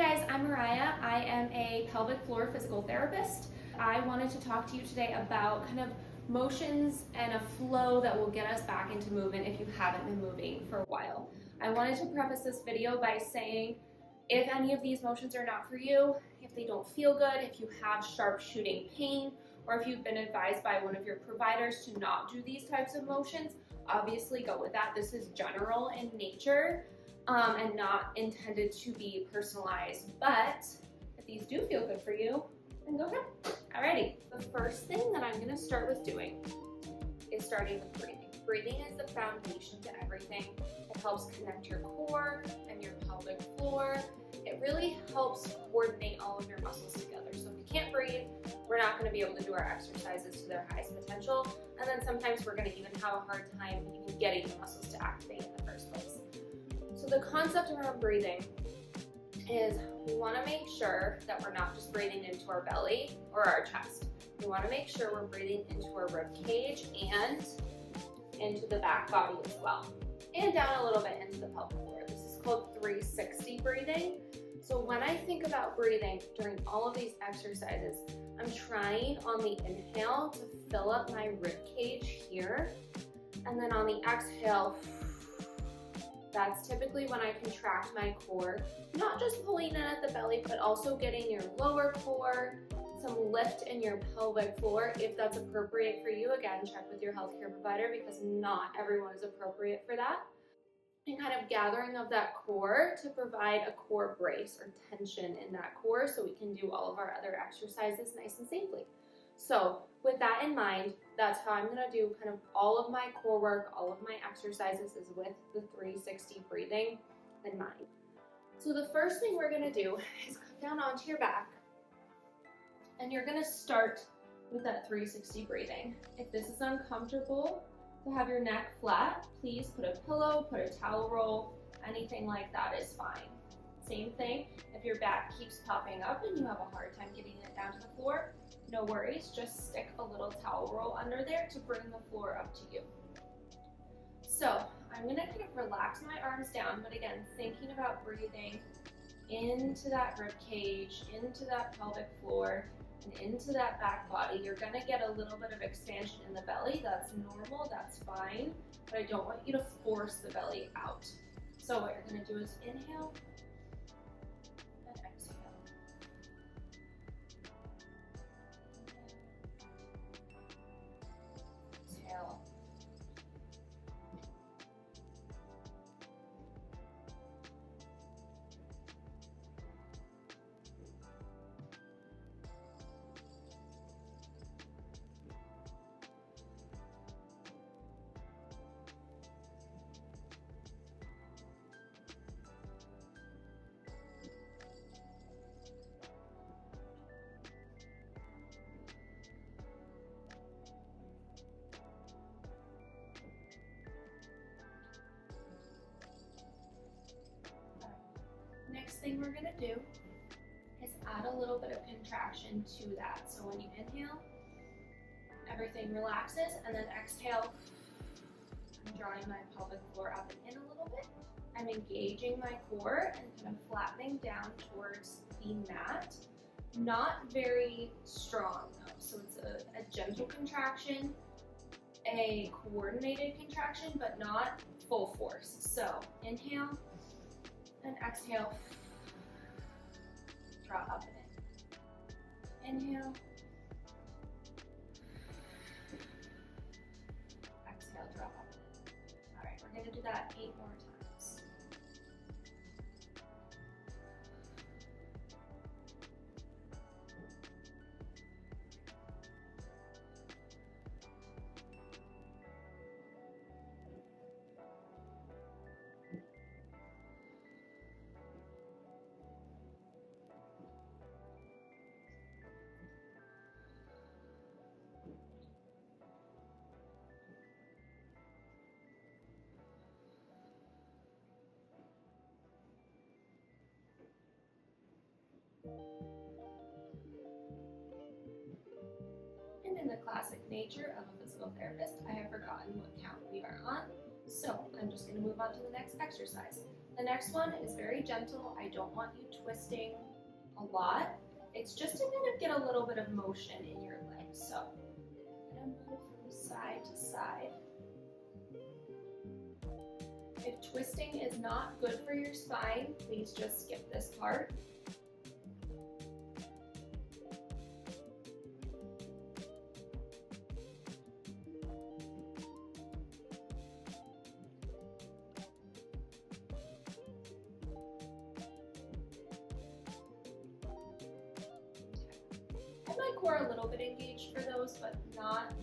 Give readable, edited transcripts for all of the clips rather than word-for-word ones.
guys, I'm Mariah. I am a pelvic floor physical therapist. I wanted to talk to you today about kind of motions and a flow that will get us back into movement if you haven't been moving for a while. I wanted to preface this video by saying if any of these motions are not for you, if they don't feel good, if you have sharp shooting pain, or if you've been advised by one of your providers to not do these types of motions, obviously go with that. This is general in nature. And not intended to be personalized, but if these do feel good for you, then go ahead. Alrighty, the first thing that I'm gonna start with doing is starting with breathing. Breathing is the foundation to everything. It helps connect your core and your pelvic floor. It really helps coordinate all of your muscles together. So if you can't breathe, we're not gonna be able to do our exercises to their highest potential. And then sometimes we're gonna even have a hard time even getting the muscles to activate in the first place. So the concept around breathing is we want to make sure that we're not just breathing into our belly or our chest. We want to make sure we're breathing into our rib cage and into the back body as well. And down a little bit into the pelvic floor. This is called 360 breathing. So when I think about breathing during all of these exercises, I'm trying on the inhale to fill up my rib cage here. And then on the exhale, that's typically when I contract my core, not just pulling in at the belly, but also getting your lower core, some lift in your pelvic floor if that's appropriate for you. Again, check with your healthcare provider because not everyone is appropriate for that. And kind of gathering of that core to provide a core brace or tension in that core so we can do all of our other exercises nice and safely. So with that in mind, that's how I'm gonna do kind of all of my core work, all of my exercises is with the 360 breathing in mind. So the first thing we're gonna do is come down onto your back and you're gonna start with that 360 breathing. If this is uncomfortable to have your neck flat, please put a pillow, put a towel roll, anything like that is fine. Same thing, if your back keeps popping up and you have a hard time getting it down to the floor, no worries, just stick a little towel roll under there to bring the floor up to you. So I'm gonna kind of relax my arms down, but again, thinking about breathing into that rib cage, into that pelvic floor, and into that back body. You're gonna get a little bit of expansion in the belly. That's normal, that's fine, but I don't want you to force the belly out. So what you're gonna do is inhale, and exhale. Exhale. Next thing we're gonna do is add a little bit of contraction to that. So when you inhale, everything relaxes, and then exhale, I'm drawing my pelvic floor up and in a little bit. I'm engaging my core and kind of flattening down towards the mat. Not very strong though, so it's a gentle contraction, a coordinated contraction, but not full force. So inhale, and exhale, draw up and in. Inhale, exhale, draw up and in. All right, we're gonna do that 8 more times. And in the classic nature of a physical therapist, I have forgotten what count we are on. So I'm just going to move on to the next exercise. The next one is very gentle. I don't want you twisting a lot. It's just to kind of get a little bit of motion in your legs. So I'm gonna move from side to side. If twisting is not good for your spine, please just skip this part. And my core a little bit engaged for those, but not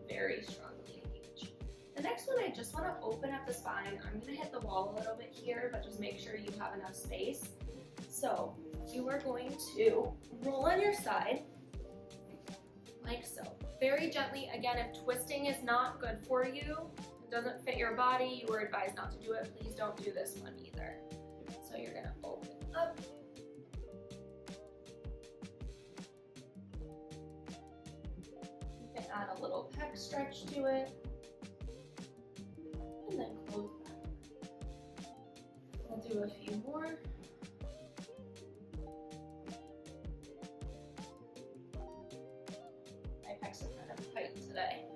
very strongly engaged. The next one, I just want to open up the spine. I'm going to hit the wall a little bit here, but just make sure you have enough space. So you are going to roll on your side, like so. Very gently. Again, if twisting is not good for you, it doesn't fit your body, you are advised not to do it. Please don't do this one either. So you're going to open up. Add a little pec stretch to it, and then close back. I'll do a few more. My pecs are kind of tight today.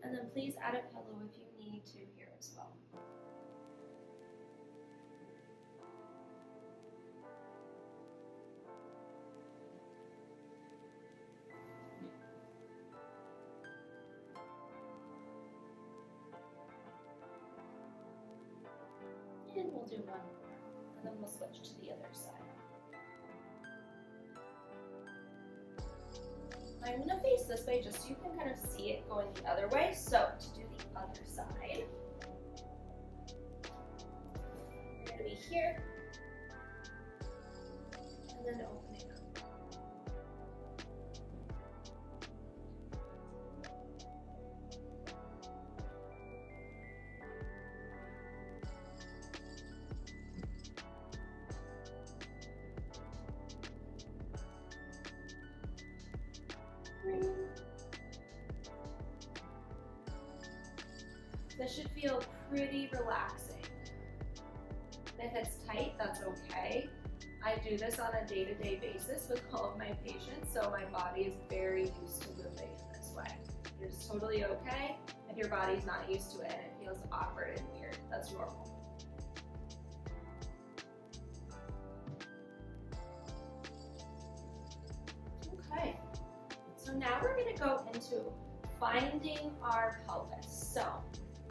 And then please add a pillow if you need to here as well. And we'll do one more, and then we'll switch to the other side. I'm gonna face this way just so you can kind of see it going the other way. So to do the other side, you're gonna be here, and then opening up. This should feel pretty relaxing. If it's tight, that's okay. I do this on a day-to-day basis with all of my patients, so my body is very used to moving in this way. It's totally okay if your body's not used to it and it feels awkward and weird. That's normal. Okay, so now we're gonna go into finding our pelvis. So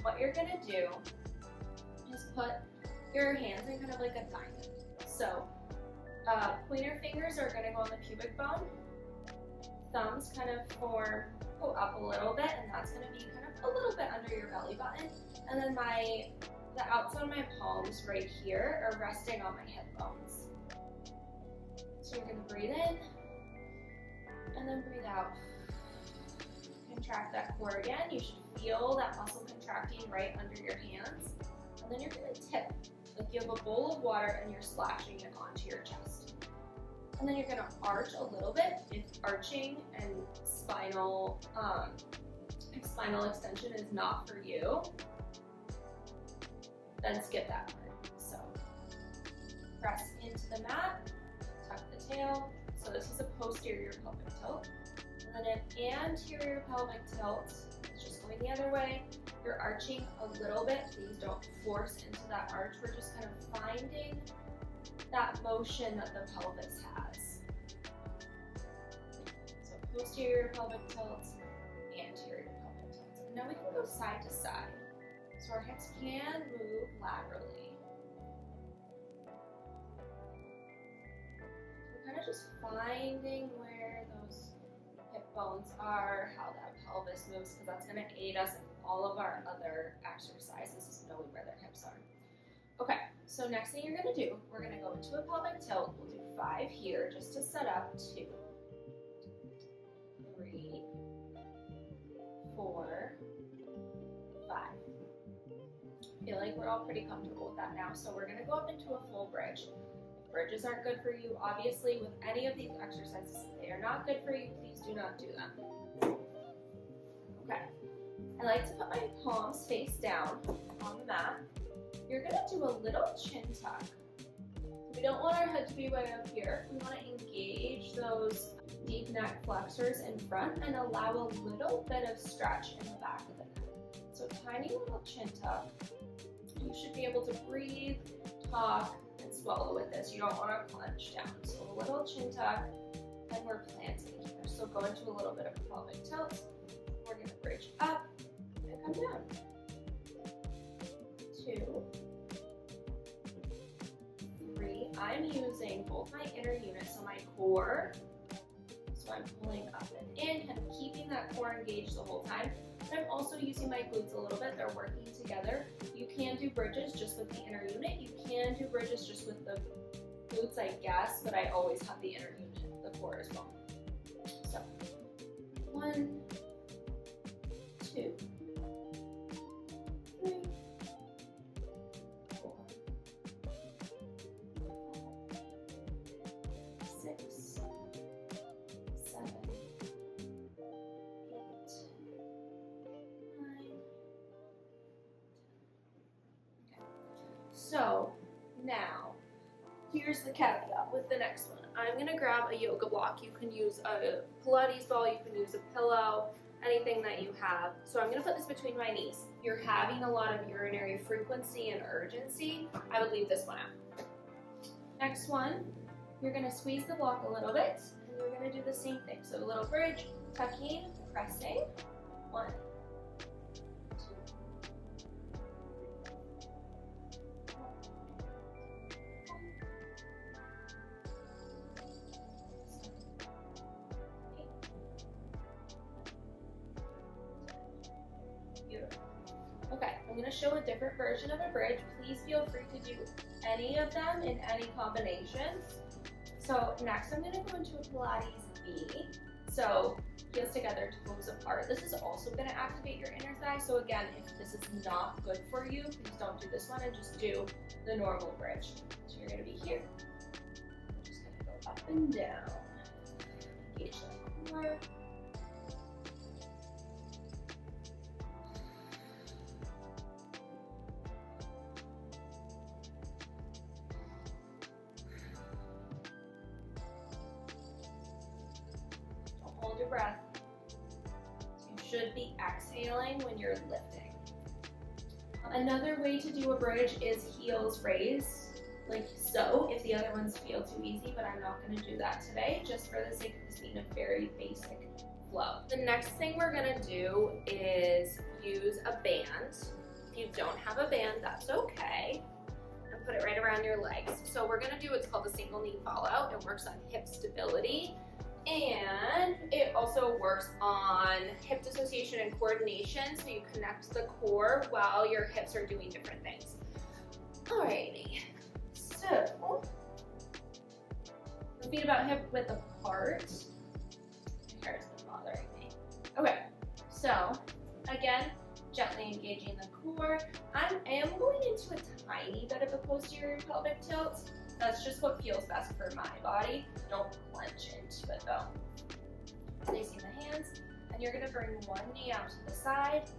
what you're gonna do is put your hands in kind of like a diamond. So pointer fingers are gonna go on the pubic bone. Thumbs kind of go up a little bit, and that's gonna be kind of a little bit under your belly button. And then the outside of my palms right here are resting on my hip bones. So you're gonna breathe in, and then breathe out. Contract that core again. You should feel that muscle contracting right under your hands. And then you're gonna tip, like you have a bowl of water and you're splashing it onto your chest. And then you're gonna arch a little bit. If arching and spinal extension is not for you, then skip that part. So press into the mat, tuck the tail. So this is a posterior pelvic tilt. And then an anterior pelvic tilt is just going the other way. You're arching a little bit. Please don't force into that arch. We're just kind of finding that motion that the pelvis has. So posterior pelvic tilt, anterior pelvic tilt. And now we can go side to side. So our hips can move laterally. So we're kind of just finding where those hip bones are, how that pelvis moves, because that's going to aid us in all of our other exercises, is knowing where their hips are. Okay, so next thing you're going to do, we're going to go into a pelvic tilt. We'll do 5 here just to set up. 2, 3, 4, 5. I feel like we're all pretty comfortable with that now, so we're going to go up into a full bridge. Bridges aren't good for you. Obviously, with any of these exercises, if they are not good for you, please do not do them. Okay. I like to put my palms face down, mat. You're gonna do a little chin tuck. We don't want our head to be way up here. We want to engage those deep neck flexors in front and allow a little bit of stretch in the back of the neck. So tiny little chin tuck. You should be able to breathe, talk, and swallow with this. You don't want to plunge down. So a little chin tuck, and we're planting here. So go into a little bit of a pelvic tilt. We're going to bridge up and come down. 2, 3. I'm using both my inner units, so my core. So I'm pulling up and in, kind of keeping that core engaged the whole time. But I'm also using my glutes a little bit. They're working together. You can do bridges just with the inner unit. You can do bridges just with the glutes, I guess, but I always have the inner unit, the core as well. So 1, 2, 3, 4, 5, 6, 7, 8, 9. Okay. So now, here's the caveat with the next one. I'm gonna grab a yoga block. You can use a Pilates ball, you can use a pillow, anything that you have. So I'm gonna put this between my knees. If you're having a lot of urinary frequency and urgency, I would leave this one out. Next one, you're gonna squeeze the block a little bit, and you're gonna do the same thing. So a little bridge, tucking, pressing. 1, 2, 8. Beautiful. Okay, I'm going to show a different version of a bridge. Please feel free to do any of them in any combinations. So next I'm going to go into a Pilates B. So heels together, toes apart. This is also going to activate your inner thigh. So again, if this is not good for you, please don't do this one and just do the normal bridge. So you're going to be here. Just going to go up and down. Engage the core. Hold your breath. You should be exhaling when you're lifting. Another way to do a bridge is heels raised, like so, if the other ones feel too easy, but I'm not going to do that today, just for the sake of this being a very basic flow. The next thing we're going to do is use a band. If you don't have a band, that's okay. And put it right around your legs. So we're going to do what's called a single knee fall out. It works on hip stability. And it also works on hip dissociation and coordination, so you connect the core while your hips are doing different things. Alrighty, so the feet about hip width apart. My hair's been bothering me. Okay, so again, gently engaging the core. I am going into a tiny bit of a posterior pelvic tilt. That's just what feels best for my body. Don't clench into it though. Placing the hands, and you're gonna bring one knee out to the side,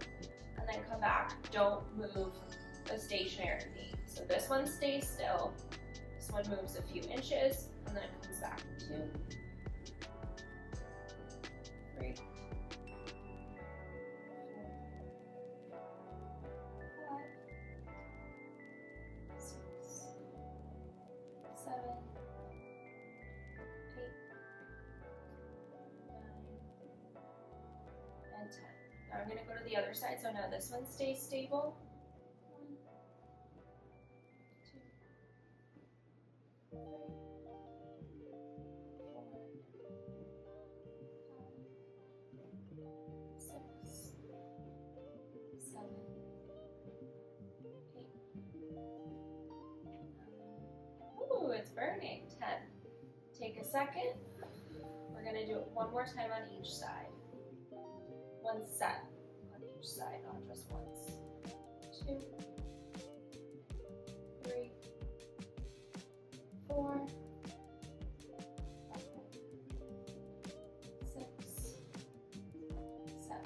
and then come back. Don't move the stationary knee. So this one stays still. This one moves a few inches, and then it comes back. 2, 3, 4, 5, 6, 7, 8, 9, and 10. Now I'm going to go to the other side, so now this one stays stable. 1, 2, 3, 4, 5, 6, 7, 8, 9. Ooh, it's burning. 10. Take a second. We're going to do it one more time on each side. One set on each side, not just once. 2, 3, 4, 5, 6, 7,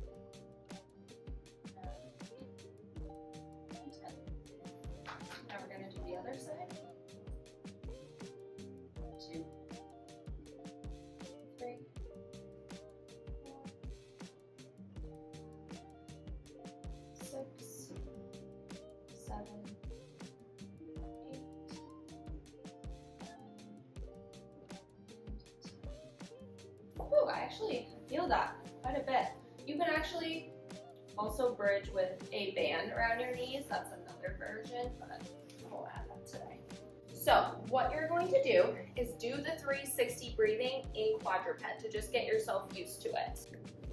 8, 9, other side. 2, 3, 4, 6, 7, 8, 9, oh, I actually feel that quite a bit. You can actually also bridge with a band around your knees. That's another version, but we'll add that today. So what you're going to do is do the 360 breathing in quadruped to just get yourself used to it.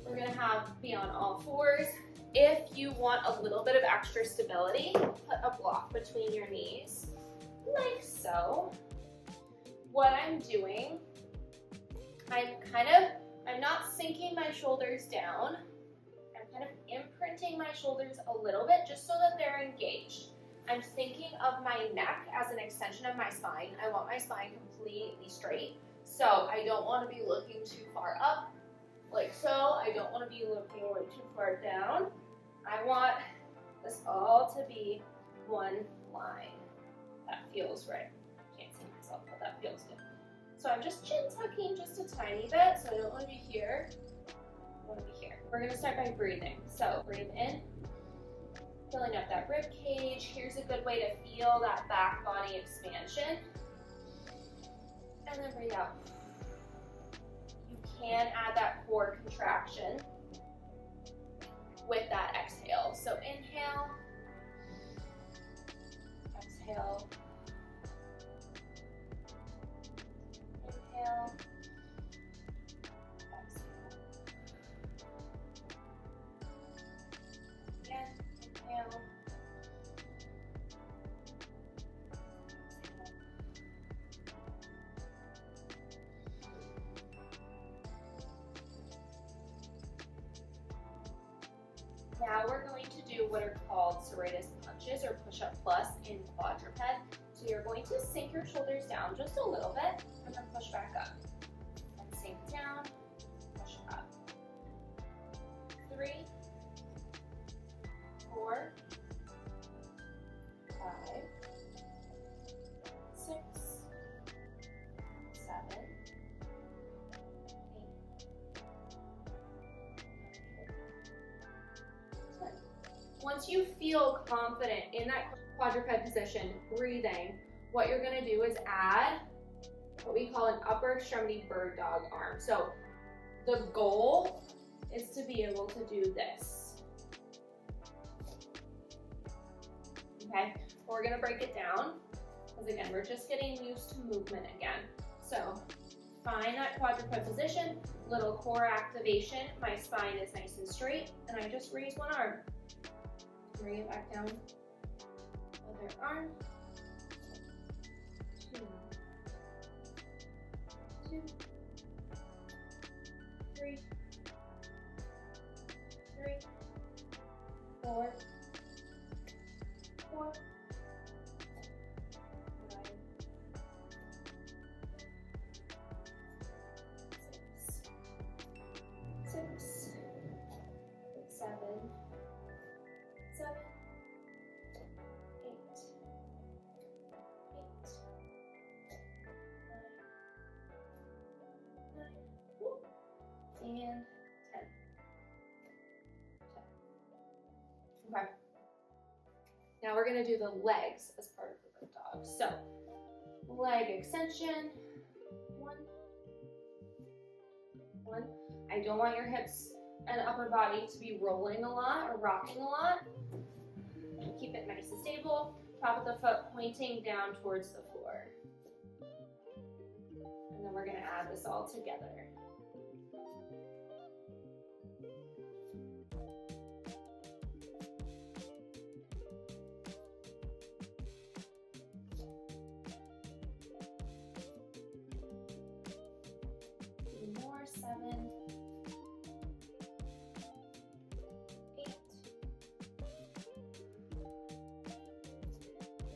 We're gonna be on all fours. If you want a little bit of extra stability, put a block between your knees, like so. What I'm doing, I'm not sinking my shoulders down. I'm kind of imprinting my shoulders a little bit just so that they're engaged. I'm thinking of my neck as an extension of my spine. I want my spine completely straight. So I don't want to be looking too far up, like so. I don't want to be looking way too far down. I want this all to be one line. That feels right. Can't see myself, but that feels good. So I'm just chin tucking just a tiny bit, so I don't want to be here. I want to be here. We're going to start by breathing. So breathe in, filling up that rib cage. Here's a good way to feel that back body expansion. And then breathe out. You can add that core contraction with that exhale. So inhale, exhale, inhale, exhale. Again, inhale, exhale. Now we're going to do what are called serratus punches or push-up plus in quadruped. So you're going to sink your shoulders down just a little bit and then push back up. And sink down, push up. 3, 4, 5, 6, 7, 8, 10. Once you feel confident in that quadruped position, breathing, what you're going to do is add what we call an upper extremity bird dog arm. So the goal is to be able to do this. Okay, we're going to break it down because again, we're just getting used to movement again. So find that quadruped position, little core activation. My spine is nice and straight, and I just raise one arm. Bring it back down. Other arm. 2, 2, 3, 3, 4, 4, 5, 6, 7, 7, 8, 9, and 10. Okay. Now we're going to do the legs as part of the bird dog. So, leg extension. 1, 1. I don't want your hips and upper body to be rolling a lot or rocking a lot. Keep it nice and stable. Top of the foot pointing down towards the floor. And then we're going to add this all together. More, 7, 8,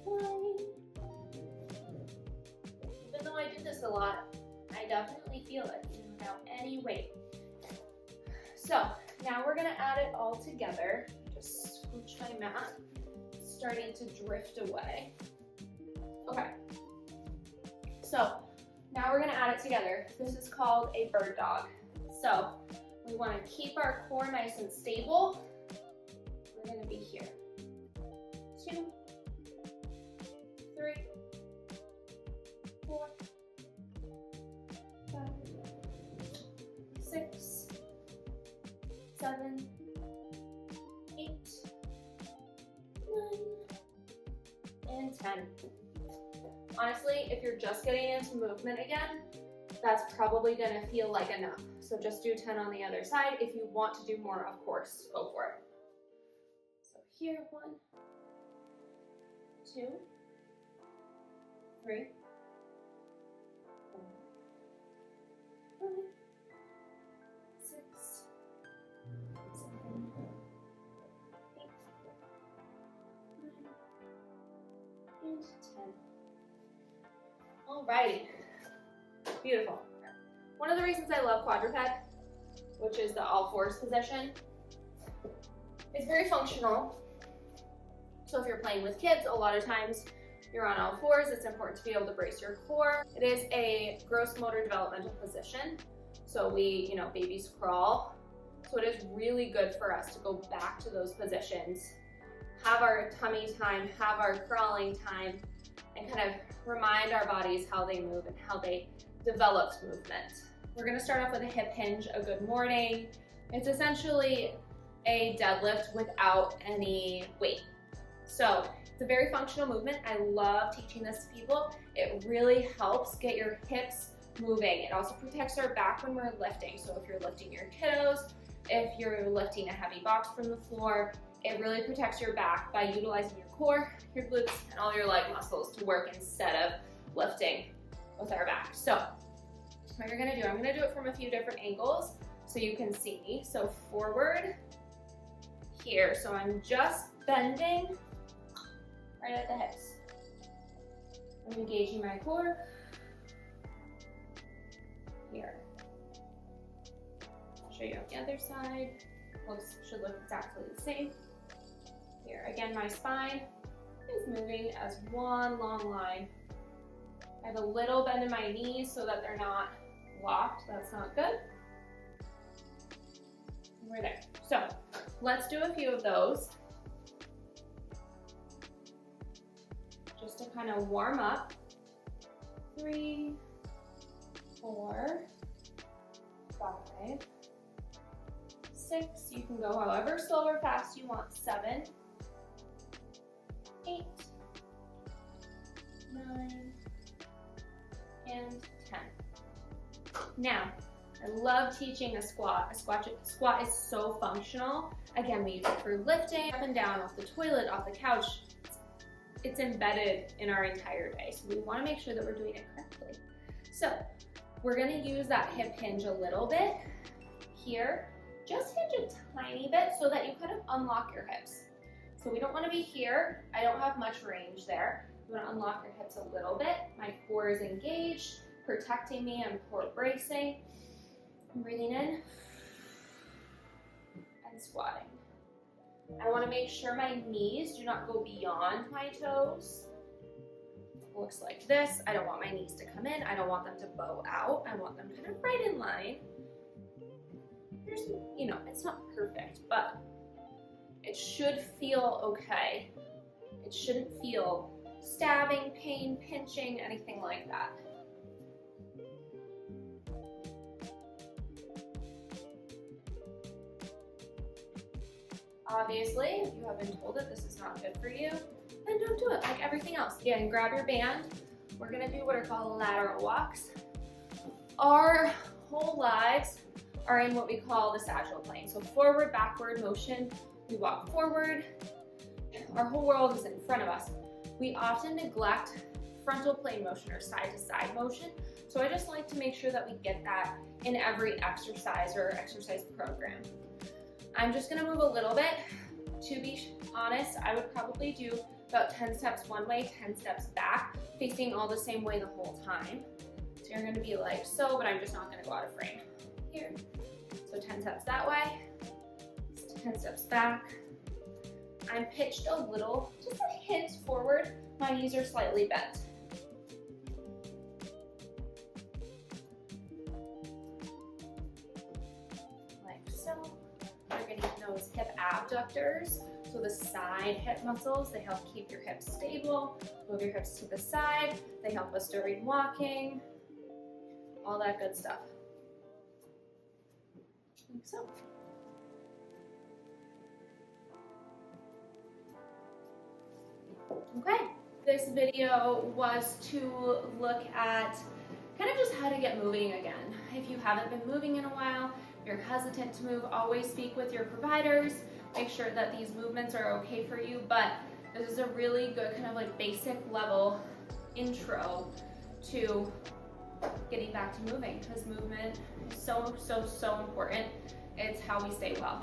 9. Even though I do this a lot, I definitely feel it without any weight. So now we're gonna add it all together. Just scooch my mat, it's starting to drift away. Okay. So now we're gonna add it together. This is called a bird dog. So we wanna keep our core nice and stable. We're gonna be here. 2, 3, 4, 5, 6, 7, 8, 9, and 10. Honestly, if you're just getting into movement again, that's probably gonna feel like enough. So just do 10 on the other side. If you want to do more, of course, go for it. So here, 1, 2, 3, 4, 5, 6, 7, 8, 9, and 10. Alrighty, beautiful. One of the reasons I love quadruped, which is the all fours position, it's very functional. So if you're playing with kids, a lot of times you're on all fours. It's important to be able to brace your core. It is a gross motor developmental position. So we, babies crawl. So it is really good for us to go back to those positions, have our tummy time, have our crawling time, and kind of remind our bodies how they move and how they developed movement. We're gonna start off with a hip hinge, a good morning. It's essentially a deadlift without any weight. So it's a very functional movement. I love teaching this to people. It really helps get your hips moving. It also protects our back when we're lifting. So if you're lifting your kiddos, if you're lifting a heavy box from the floor, it really protects your back by utilizing your core, your glutes, and all your leg muscles to work instead of lifting with our back. So what you're gonna do, I'm gonna do it from a few different angles so you can see me. So forward here. So I'm just bending right at the hips. I'm engaging my core here. I'll show you on the other side. Looks should look exactly the same. Here, again, my spine is moving as one long line. I have a little bend in my knees so that they're not locked. That's not good. We're there. So let's do a few of those just to kind of warm up. 3, 4, 5, 6. You can go however slow or fast you want. 7, 8, 9, and 10. Now, I love teaching a squat. A squat is so functional. Again, we use it for lifting up and down off the toilet, off the couch. It's embedded in our entire day. So we want to make sure that we're doing it correctly. So we're going to use that hip hinge a little bit here. Just hinge a tiny bit so that you kind of unlock your hips. So we don't want to be here. I don't have much range there. You want to unlock your hips a little bit. My core is engaged, protecting me. I'm core bracing. I'm breathing in and squatting. I want to make sure my knees do not go beyond my toes. It looks like this. I don't want my knees to come in. I don't want them to bow out. I want them kind of right in line. There's, it's not perfect, but it should feel okay. It shouldn't feel stabbing, pain, pinching, anything like that. Obviously, if you have been told that this is not good for you, then don't do it like everything else. Again, grab your band. We're gonna do what are called lateral walks. Our whole lives are in what we call the sagittal plane. So forward, backward motion. We walk forward. Our whole world is in front of us. We often neglect frontal plane motion or side to side motion. So I just like to make sure that we get that in every exercise or exercise program. I'm just gonna move a little bit. To be honest, I would probably do about 10 steps one way, 10 steps back, facing all the same way the whole time. So you're gonna be like so, but I'm just not gonna go out of frame. Here. So 10 steps that way, 10 steps back. I'm pitched a little, just a hint forward. My knees are slightly bent. abductors, so the side hip muscles. They help keep your hips stable, move your hips to the side. They help us during walking, all that good stuff. Like so. Okay, this video was to look at kind of just how to get moving again. If you haven't been moving in a while, if you're hesitant to move, always speak with your providers. Make sure that these movements are okay for you, but this is a really good kind of like basic level intro to getting back to moving, because movement is so important. It's how we stay well.